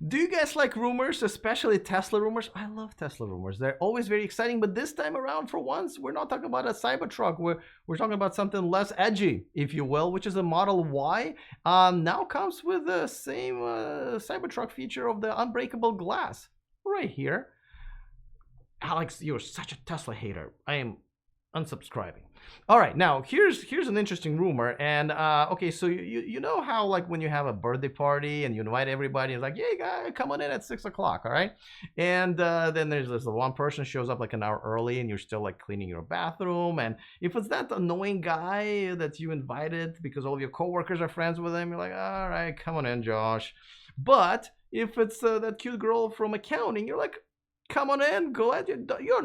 Do you guys like rumors, especially Tesla rumors? I love Tesla rumors. They're always very exciting, but this time around, for once, we're not talking about a Cybertruck. We're talking about something less edgy, if you will, which is a Model Y. Now comes with the same Cybertruck feature of the unbreakable glass right here. Alex, you're such a Tesla hater. I am unsubscribing. All right, now here's an interesting rumor. And okay, so you know how like when you have a birthday party and you invite everybody, it's like, yeah, guy, come on in at 6 o'clock, all right? And then there's this one person shows up like an hour early, and you're still like cleaning your bathroom. And if it's that annoying guy that you invited because all of your coworkers are friends with him, you're like, all right, come on in, Josh. But if it's that cute girl from accounting, you're like, come on in, go ahead.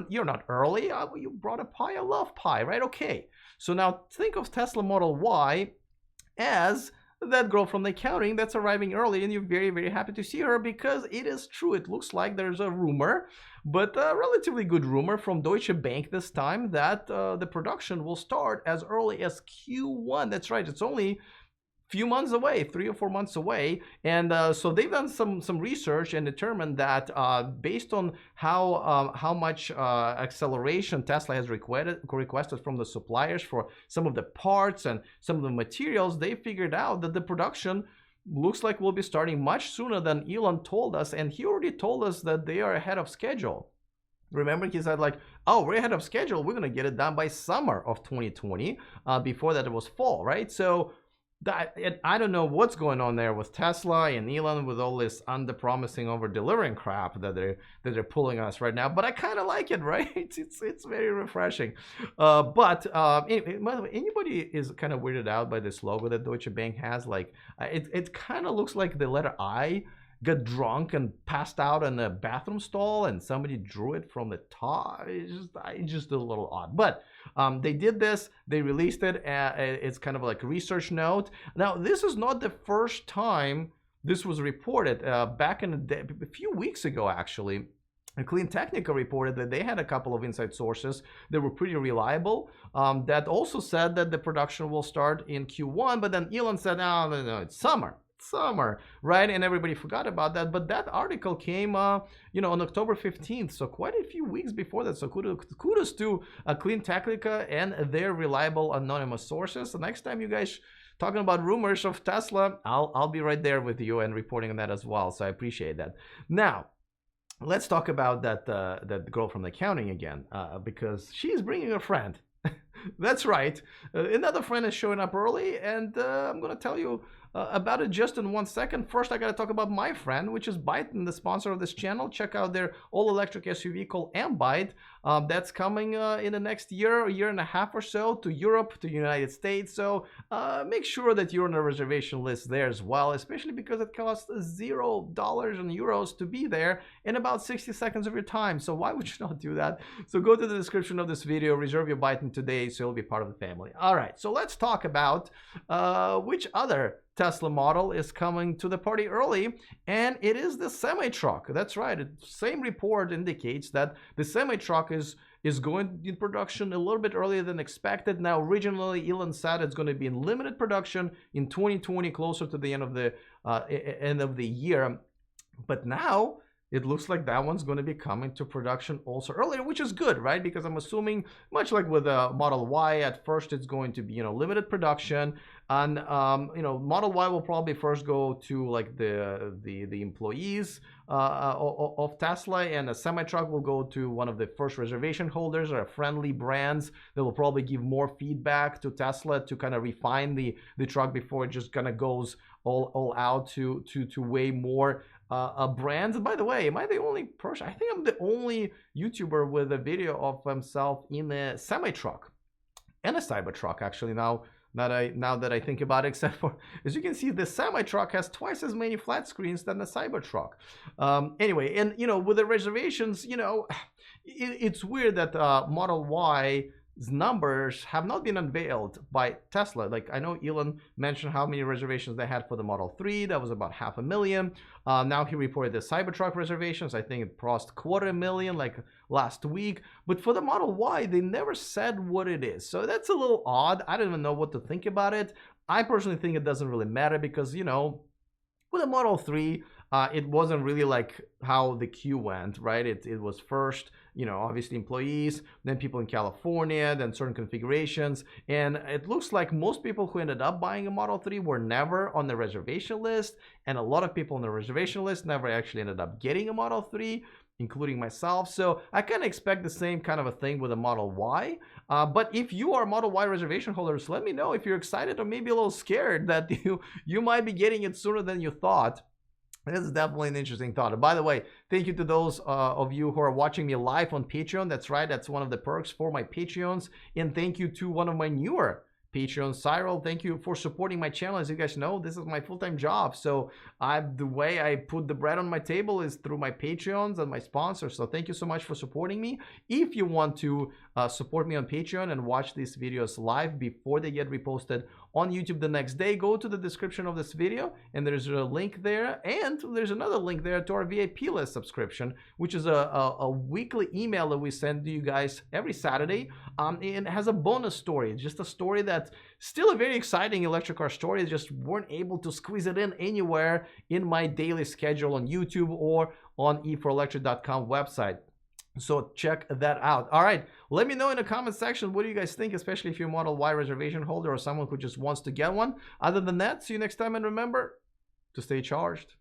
You're not early. You brought a pie. I love pie, right? Okay. So now think of Tesla Model Y as that girl from the accounting that's arriving early, and you're very, very happy to see her because it is true. It looks like there's a rumor, but a relatively good rumor from Deutsche Bank this time that the production will start as early as Q1. That's right. It's only few months away, 3 or 4 months away. And so they've done some research and determined that based on how much acceleration Tesla has requested from the suppliers for some of the parts and some of the materials, they figured out that the production looks like will be starting much sooner than Elon told us. And he already told us that they are ahead of schedule. Remember, he said like, oh, we're ahead of schedule. We're going to get it done by summer of 2020. Before that, it was fall, right? So I don't know what's going on there with Tesla and Elon with all this under-promising, over-delivering crap that they're pulling us right now. But I kind of like it, right? It's very refreshing. But anybody is kind of weirded out by this logo that Deutsche Bank has? Like, it kind of looks like the letter I got drunk and passed out in a bathroom stall and somebody drew it from the top. It's just a little odd. But they did this, they released it. It's kind of like a research note. Now, this is not the first time this was reported. Back in a few weeks ago, actually, Clean Technica reported that they had a couple of inside sources that were pretty reliable that also said that the production will start in Q1. But then Elon said, no, it's summer, right? And everybody forgot about that. But that article came on October 15th, so quite a few weeks before that. So kudos to Clean Technica and their reliable anonymous sources. The next time you guys talking about rumors of Tesla, I'll be right there with you and reporting on that as well. So I appreciate that. Now let's talk about that girl from the accounting again, because she's bringing a friend. That's right. Another friend is showing up early, and I'm going to tell you about it just in 1 second. First, I got to talk about my friend, which is Byton, the sponsor of this channel. Check out their all-electric SUV called Byton. That's coming in the next year and a half or so to Europe, to the United States. So make sure that you're on a reservation list there as well, especially because it costs $0 and euros to be there in about 60 seconds of your time. So why would you not do that? So go to the description of this video, reserve your Byton today so you'll be part of the family. All right, so let's talk about which other Tesla model is coming to the party early, and it is the semi-truck. That's right. Same report indicates that the semi-truck is going in production a little bit earlier than expected. Now, originally, Elon said it's going to be in limited production in 2020, closer to the end of the year. But now it looks like that one's going to be coming to production also earlier, which is good, right? Because I'm assuming, much like with the Model Y, at first it's going to be, limited production. And, Model Y will probably first go to like the employees of Tesla, and a semi-truck will go to one of the first reservation holders or friendly brands that will probably give more feedback to Tesla to kind of refine the truck before it just kind of goes all out to way more brands. And by the way, am I the only person? I think I'm the only YouTuber with a video of himself in a semi-truck and a Cybertruck, actually, now that I think about it, except for, as you can see, the semi-truck has twice as many flat screens than the Cybertruck. Anyway, and with the reservations, it's weird that Model Y's numbers have not been unveiled by Tesla. Like, I know Elon mentioned how many reservations they had for the Model 3. That was about 500,000. Now he reported the Cybertruck reservations. I think it crossed 250,000 like last week. But for the Model Y, they never said what it is. So that's a little odd. I don't even know what to think about it. I personally think it doesn't really matter because, with a Model 3, it wasn't really like how the queue went, right? It was first, obviously employees, then people in California, then certain configurations. And it looks like most people who ended up buying a Model 3 were never on the reservation list. And a lot of people on the reservation list never actually ended up getting a Model 3, including myself. So I kind of expect the same kind of a thing with a Model Y. But if you are Model Y reservation holders, let me know if you're excited or maybe a little scared that you might be getting it sooner than you thought. This is definitely an interesting thought. And by the way, thank you to those of you who are watching me live on Patreon. That's right. That's one of the perks for my Patreons. And thank you to one of my newer Patreon, Cyril. Thank you for supporting my channel. As you guys know, this is my full-time job. So the way I put the bread on my table is through my Patreons and my sponsors. So thank you so much for supporting me. If you want to support me on Patreon and watch these videos live before they get reposted on YouTube the next day, go to the description of this video and there's a link there, and there's another link there to our VIP list subscription, which is a weekly email that we send to you guys every Saturday. And it has a bonus story, just a story that's still a very exciting electric car story. I just weren't able to squeeze it in anywhere in my daily schedule on YouTube or on e4electric.com website. So check that out. All right, let me know in the comment section, what do you guys think, especially if you're a Model Y reservation holder or someone who just wants to get one. Other than that, see you next time, and remember to stay charged.